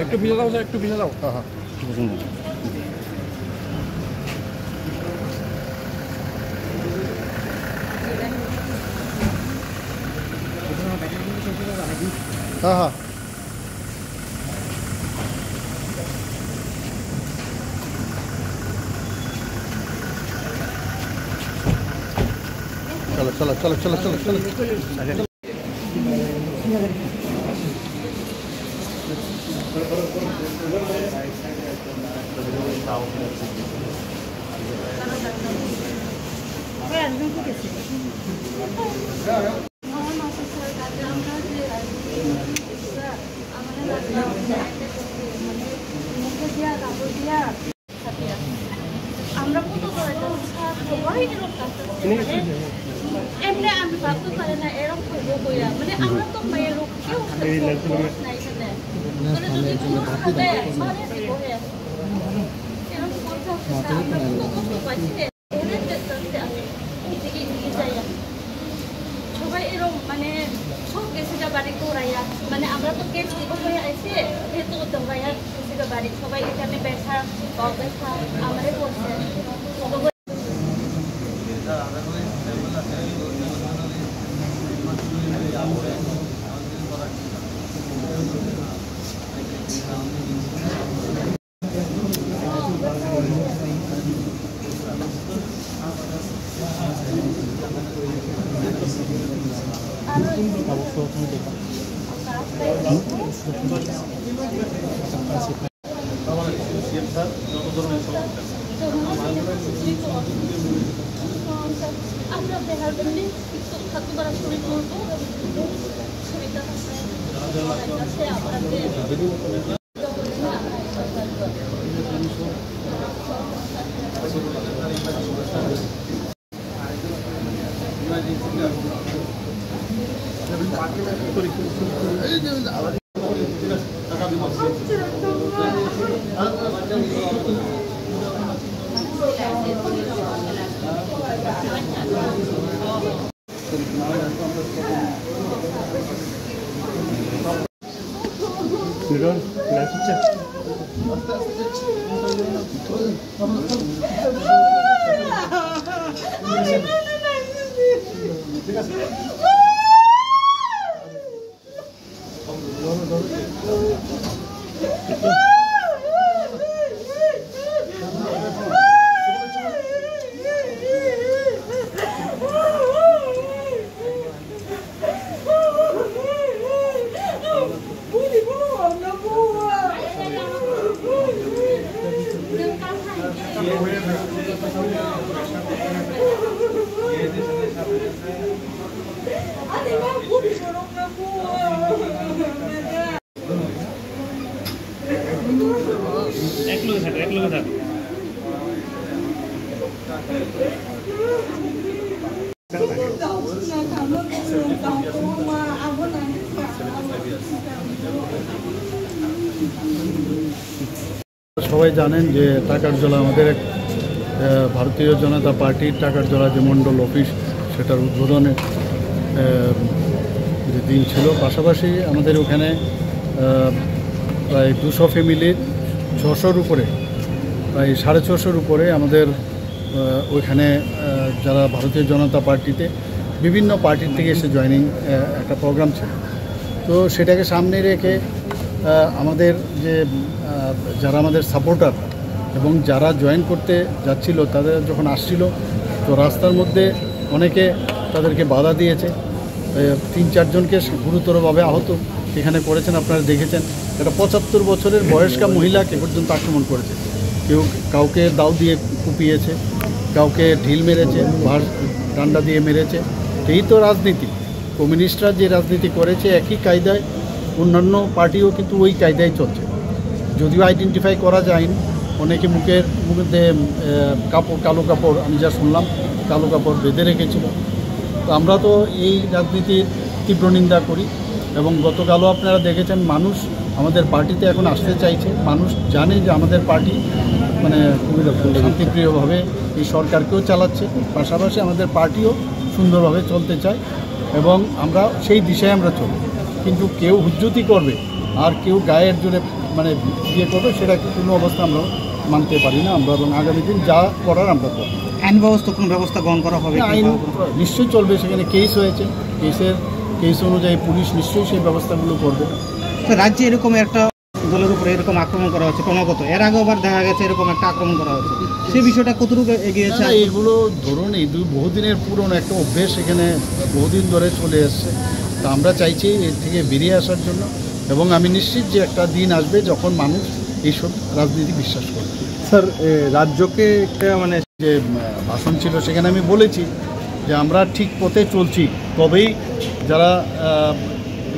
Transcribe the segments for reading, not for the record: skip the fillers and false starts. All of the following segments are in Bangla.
একটু ভিজে দাও, একটু ভিজে দাও। হ্যাঁ হ্যাঁ ঠিক আছে। हाँ हाँ चलो चलो चलो चलो चलो चलो এমনি আমি ভাবতে পারি না এরকম করবো কইরা, মানে আমরা তো মেয়ের লোক কেউ নাই এখানে, মানে যদি কোনো ভাবে মানে বসে এরকম কথা হচ্ছে, আমরা তো কষ্ট পাচ্ছি ওদের দেখতে আমি এদিকে নিয়ে যাই সবাই এরকম মানে সব গেছে বাড়ি করাইয়া, মানে আমরা তো কেস দিব হয়ে আসে যেহেতু দৌড়াইয়া গেছে বাড়ি, সবাই এখানে ব্যথা ব্যথা আমাদের করছে। আমরা দেখার জন্য থাকতে পারা শুরু করবো সুবিধা সবাই জানেন যে টাকারজলা আমাদের এক ভারতীয় জনতা পার্টির টাকারজলা যে মণ্ডল অফিস সেটার উদ্বোধনের যে দিন ছিল। পাশাপাশি আমাদের ওখানে প্রায় 200 ফ্যামিলির 600-র উপরে প্রায় 650-র উপরে আমাদের ওইখানে যারা ভারতীয় জনতা পার্টিতে বিভিন্ন পার্টির থেকে এসে জয়েনিং একটা প্রোগ্রাম ছিল। তো সেটাকে সামনে রেখে আমাদের যে যারা আমাদের সাপোর্টার এবং যারা জয়েন করতে যাচ্ছিল তাদের যখন আসছিল তো রাস্তার মধ্যে অনেকে তাদেরকে বাধা দিয়েছে, 3-4 জনকে গুরুতরভাবে আহত এখানে করেছেন। আপনারা দেখেছেন একটা 75 বছরের বয়স্কা মহিলাকে পর্যন্ত আক্রমণ করেছে, কেউ কাউকে দাও দিয়ে কুপিয়েছে, কাউকে ঢিল মেরেছে, ডান্ডা দিয়ে মেরেছে। এই তো রাজনীতি, কমিউনিস্টরা যে রাজনীতি করেছে একই কায়দায় অন্যান্য পার্টিও কিন্তু ওই কায়দায় চলছে। যদিও আইডেন্টিফাই করা যায়নি, অনেকে মুখের মধ্যে কালো কাপড়, আমি যা শুনলাম কালো কাপড় বেঁধে রেখেছিল। তো আমরা তো এই রাজনীতির তীব্র নিন্দা করি এবং গতকালও আপনারা দেখেছেন মানুষ আমাদের পার্টিতে এখন আসতে চাইছে। মানুষ জানে যে আমাদের পার্টি মানে খুবই শান্তিপ্রিয়ভাবে এই সরকারকেও চালাচ্ছে, পাশাপাশি আমাদের পার্টিও সুন্দরভাবে চলতে চায় এবং আমরা সেই দিশায় আমরা চলি। কিন্তু কেউ হুজ্জতি করবে আর কেউ গায়ের জোরে মানে ইয়ে করবে সেটা কোনো অবস্থা আমরা মানতে পারি না আমরা, এবং আগামী দিন যা করার আমরা করব। আইন ব্যবস্থা কোন ব্যবস্থা গ্রহণ করা হবে? আইন নিশ্চয়ই চলবে, সেখানে কেস হয়েছে, কেস অনুযায়ী পুলিশ নিশ্চয়ই সেই ব্যবস্থাগুলো করবে। তো রাজ্যে এরকম একটা দলের উপরে এরকম আক্রমণ করা হচ্ছে ক্রমাগত, এর আগেও আবার দেখা গেছে এরকম একটা আক্রমণ করা হচ্ছে, সেই বিষয়টা কতটুকু এগিয়েছে? এগুলো ধরুন এই বহুদিনের পুরনো একটা অভ্যেস এখানে বহুদিন ধরে চলে এসছে। তা আমরা চাইছি এর থেকে বেরিয়ে আসার জন্য, এবং আমি নিশ্চিত যে একটা দিন আসবে যখন মানুষ এইসব রাজনীতি বিশ্বাস করবে। স্যার রাজ্যকে একটা মানে যে ভাষণ ছিল সেখানে আমি বলেছি যে আমরা ঠিক পথে চলছি, তবেই যারা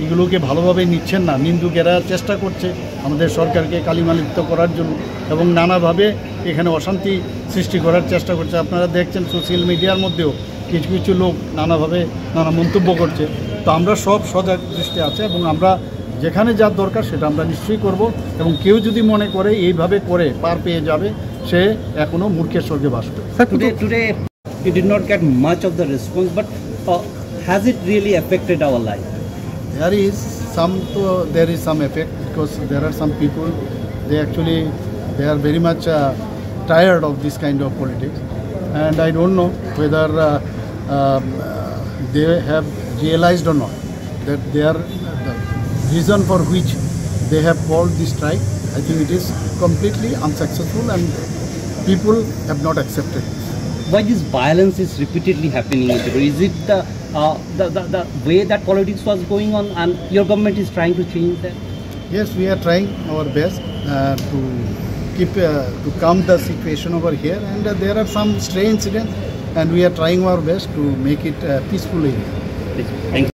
এগুলোকে ভালোভাবে নিচ্ছেন না, নিন্দুকেরা চেষ্টা করছে আমাদের সরকারকে কালিমালিপ্ত করার জন্য এবং নানাভাবে এখানে অশান্তি সৃষ্টি করার চেষ্টা করছে। আপনারা দেখছেন সোশ্যাল মিডিয়ার মধ্যেও কিছু কিছু লোক নানাভাবে নানা মন্তব্য করছে। তো আমরা সব সজাগ দৃষ্টি আছে, এবং আমরা যেখানে যা দরকার সেটা আমরা নিশ্চয়ই করব, এবং কেউ যদি মনে করে এইভাবে করে পার পেয়ে যাবে সে এখনও মূর্খের স্বর্গে বাস করে। Today you did not get much of the response, but has it really affected our life? There is some effect, because there are some people, they are very much tired of this kind of politics, and I don't know whether they have realized or not that the reason for which they have called this strike, I think it is completely unsuccessful, and people have not accepted this. Why this violence is repeatedly happening? Is it the way that politics was going on, and your government is trying to change that? Yes, we are trying our best to calm the situation over here, and there are some stray incidents, and we are trying our best to make it peaceful area. Thank you.